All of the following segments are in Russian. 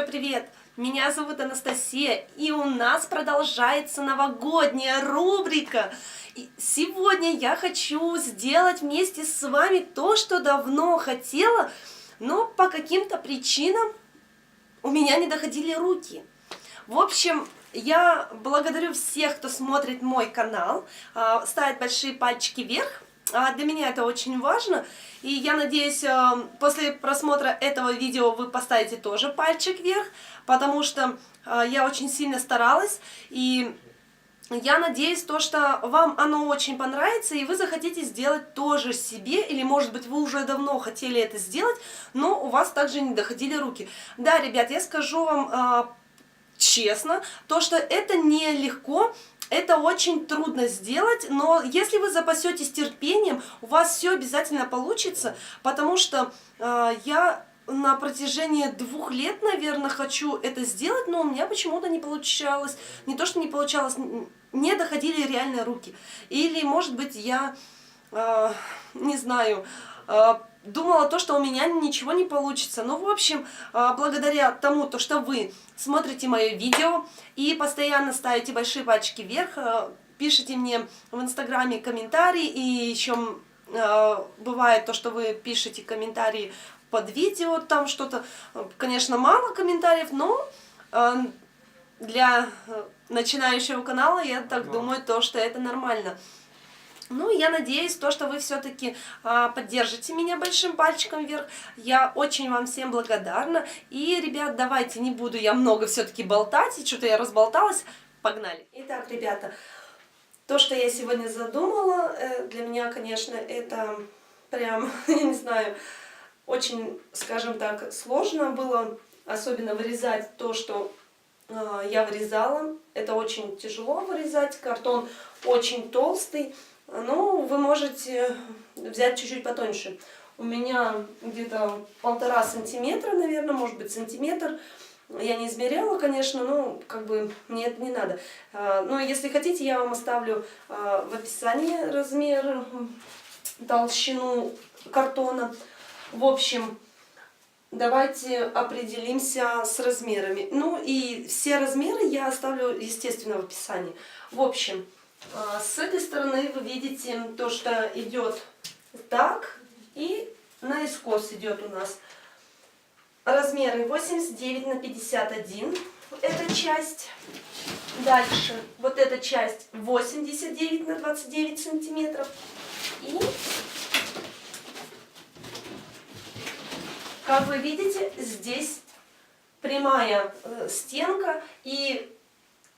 большой привет! Меня зовут Анастасия, и у нас продолжается новогодняя рубрика. И сегодня я хочу сделать вместе с вами то, что давно хотела, но по каким-то причинам у меня не доходили руки. В общем, я благодарю всех, кто смотрит мой канал, ставит большие пальчики вверх. Для меня это очень важно, и я надеюсь, после просмотра этого видео вы поставите тоже пальчик вверх, потому что я очень сильно старалась, и я надеюсь, что вам оно очень понравится, и вы захотите сделать тоже себе, или, может быть, вы уже давно хотели это сделать, но у вас также не доходили руки. Да, ребят, я скажу вам честно, что это нелегко. Это очень трудно сделать, но если вы запасетесь терпением, у вас все обязательно получится, потому что я на протяжении 2 лет, наверное, хочу это сделать, но у меня почему-то не получалось. Не то, что не получалось, не доходили реально руки. Или, может быть, я, не знаю, думала что у меня ничего не получится. Ну, в общем, благодаря тому, что вы смотрите мое видео и постоянно ставите большие пальчики вверх, пишите мне в инстаграме комментарии, и еще бывает что вы пишете комментарии под видео, там что-то, конечно, мало комментариев, но для начинающего канала, я так думаю, что это нормально. Ну, я надеюсь, что вы все-таки поддержите меня большим пальчиком вверх. Я очень вам всем благодарна. И, ребят, давайте, не буду я много все-таки болтать, и что-то я разболталась. Погнали. Итак, ребята, что я сегодня задумала, для меня, конечно, это прям, я не знаю, очень, скажем так, сложно было, особенно вырезать то, что я вырезала. Это очень тяжело вырезать, картон очень толстый. Ну, вы можете взять чуть-чуть потоньше. У меня где-то 1,5 сантиметра, наверное, может быть сантиметр. Я не измеряла, конечно, но как бы мне это не надо. Но если хотите, я вам оставлю в описании размер, толщину картона. В общем, давайте определимся с размерами. Ну и все размеры я оставлю, естественно, в описании. В общем, с этой стороны вы видите что идет так, и наискос идет у нас размеры 89 на 51, эта часть. Дальше вот эта часть 89 на 29 сантиметров. И, как вы видите, здесь прямая стенка, и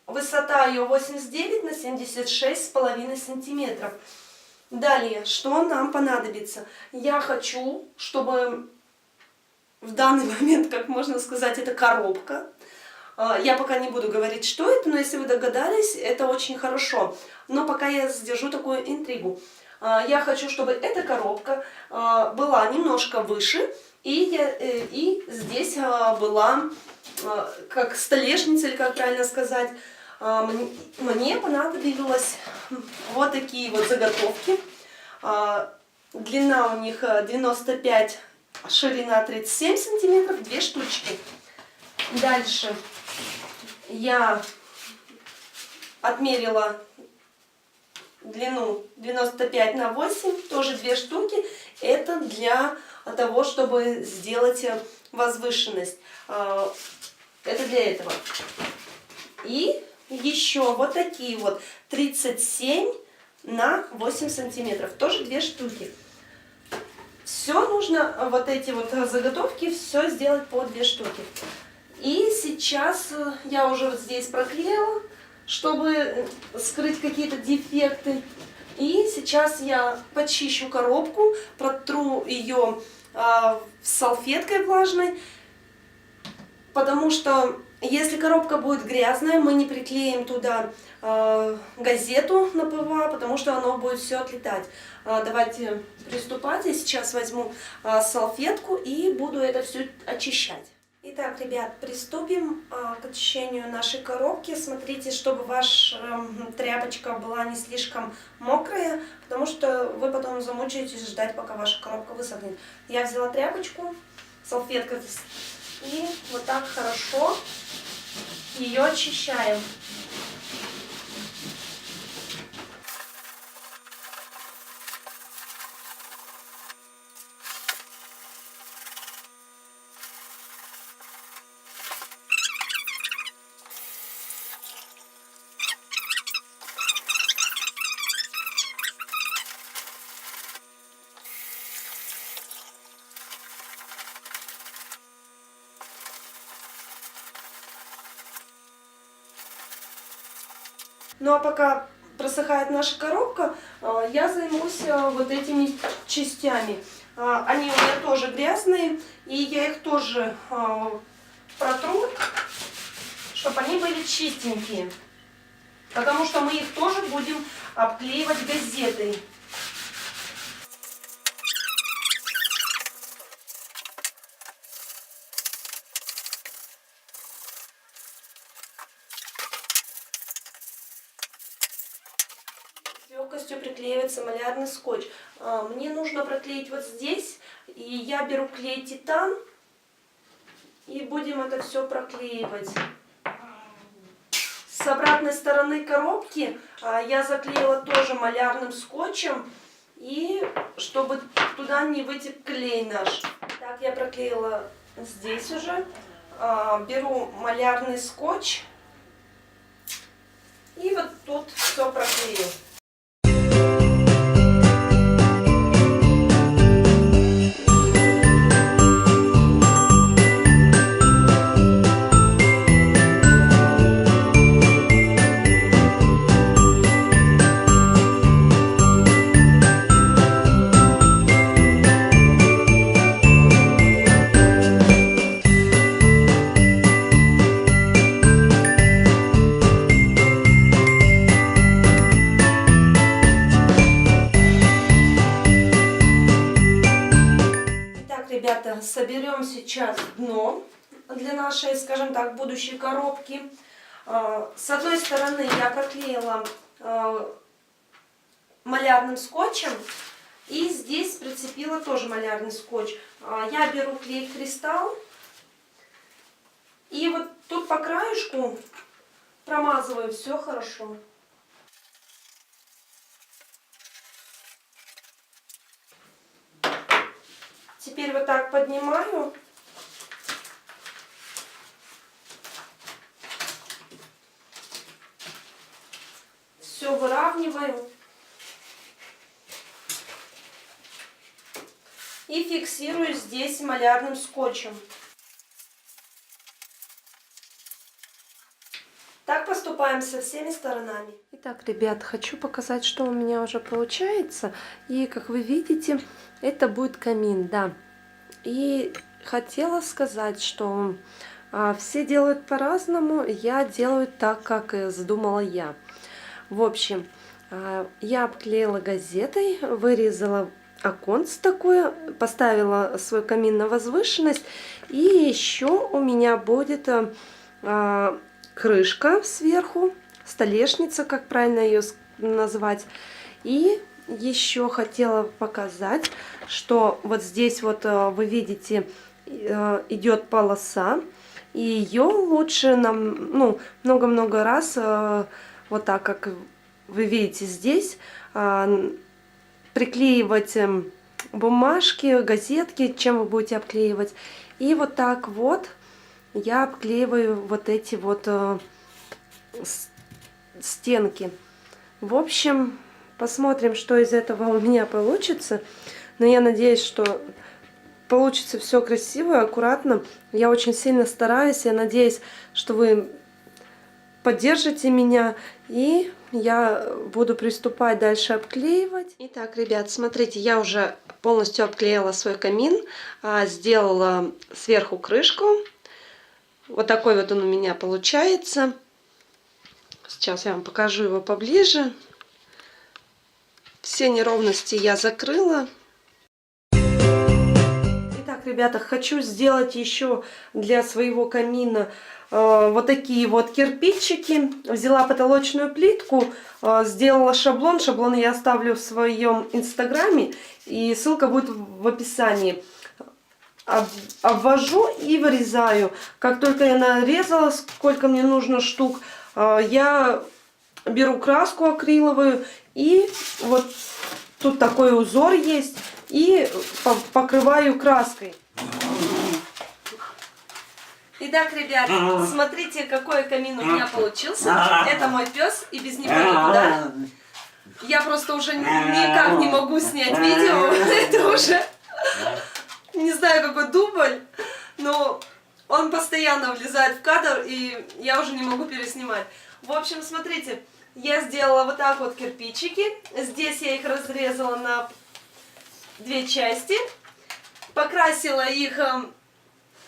высота ее 89 на 76,5 сантиметров. Далее, что нам понадобится? Я хочу, чтобы в данный момент, как можно сказать, это коробка. Я пока не буду говорить, что это, но если вы догадались, это очень хорошо. Но пока я сдержу такую интригу. Я хочу, чтобы эта коробка была немножко выше, и здесь была как столешница, или как правильно сказать. Мне понадобилось вот такие вот заготовки. Длина у них 95, ширина 37 сантиметров, 2 штучки. Дальше я отмерила длину 95 на 8, тоже 2 штуки. Это для того, чтобы сделать возвышенность. Это для этого. И еще вот такие вот 37 на 8 сантиметров, тоже 2 штуки. Все нужно, вот эти вот заготовки, все сделать по 2 штуки. И сейчас я уже вот здесь проклеила, чтобы скрыть какие-то дефекты. И сейчас я почищу коробку, протру ее салфеткой влажной, потому что если коробка будет грязная, мы не приклеим туда газету на ПВА, потому что оно будет все отлетать. Давайте приступать. Я сейчас возьму салфетку и буду это все очищать. Итак, ребят, приступим к очищению нашей коробки. Смотрите, чтобы ваша тряпочка была не слишком мокрая, потому что вы потом замучаетесь ждать, пока ваша коробка высохнет. Я взяла тряпочку, салфетка И вот так хорошо ее очищаем. Ну а пока просыхает наша коробка, я займусь вот этими частями. Они у меня тоже грязные, и я их тоже протру, чтобы они были чистенькие. Потому что мы их тоже будем обклеивать газетой. С легкостью приклеивается малярный скотч. Мне нужно проклеить вот здесь, и я беру клей Титан, и будем это все проклеивать. С обратной стороны коробки я заклеила тоже малярным скотчем, и чтобы туда не вытек клей наш. Так, я проклеила здесь уже. Беру малярный скотч и вот тут все проклею. Ребята, соберем сейчас дно для нашей, скажем так, будущей коробки. С одной стороны я проклеила малярным скотчем, и здесь прицепила тоже малярный скотч. Я беру клей Кристалл, и вот тут по краешку промазываю все хорошо. Теперь вот так поднимаю. Все выравниваю. И фиксирую здесь малярным скотчем. Так поступаем со всеми сторонами. Итак, ребят, хочу показать, что у меня уже получается. И, как вы видите, это будет камин, да. И хотела сказать, что все делают по-разному. Я делаю так, как задумала я. В общем, я обклеила газетой, вырезала оконце такое, поставила свой камин на возвышенность. И еще у меня будет крышка сверху, столешница, как правильно ее назвать. И еще хотела показать, что вот здесь вот вы видите, идет полоса, и ее лучше нам, ну, много-много раз, вот так, как вы видите здесь, приклеивать бумажки, газетки, чем вы будете обклеивать. И вот так вот я обклеиваю вот эти вот стенки. В общем, посмотрим, что из этого у меня получится. Но я надеюсь, что получится все красиво, аккуратно. Я очень сильно стараюсь. Я надеюсь, что вы поддержите меня. И я буду приступать дальше обклеивать. Итак, ребят, смотрите, я уже полностью обклеила свой камин. Сделала сверху крышку. Вот такой вот он у меня получается. Сейчас я вам покажу его поближе. Все неровности я закрыла. Итак, ребята, хочу сделать еще для своего камина вот такие вот кирпичики. Взяла потолочную плитку, сделала шаблон. Шаблон я оставлю в своем инстаграме, и ссылка будет в описании. обвожу и вырезаю. Как только я нарезала, сколько мне нужно штук, я беру краску акриловую и вот тут такой узор есть и покрываю краской. Итак, ребят, смотрите, какой камин у меня получился. Это мой пес, и без него никуда. Я просто уже никак не могу снять видео. Это уже, не знаю, какой дубль, но он постоянно влезает в кадр, и я уже не могу переснимать. В общем, смотрите, я сделала вот так вот кирпичики. Здесь я их разрезала на 2 части. Покрасила их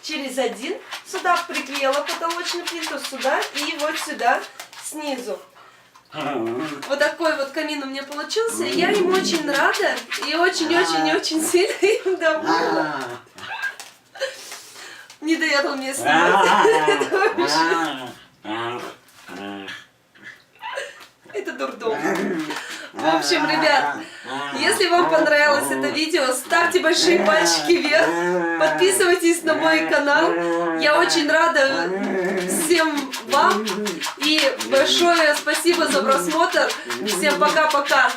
через один. Сюда приклеила потолочный плитку, сюда и вот сюда снизу. Вот такой вот камин у меня получился. Я им очень рада и очень-очень-очень сильно им довольна. Не дает он мне снимать. Это дурдом. В общем, ребят, если вам понравилось это видео, ставьте большие пальчики вверх, подписывайтесь на мой канал. Я очень рада всем вам и большое спасибо за просмотр. Всем пока-пока.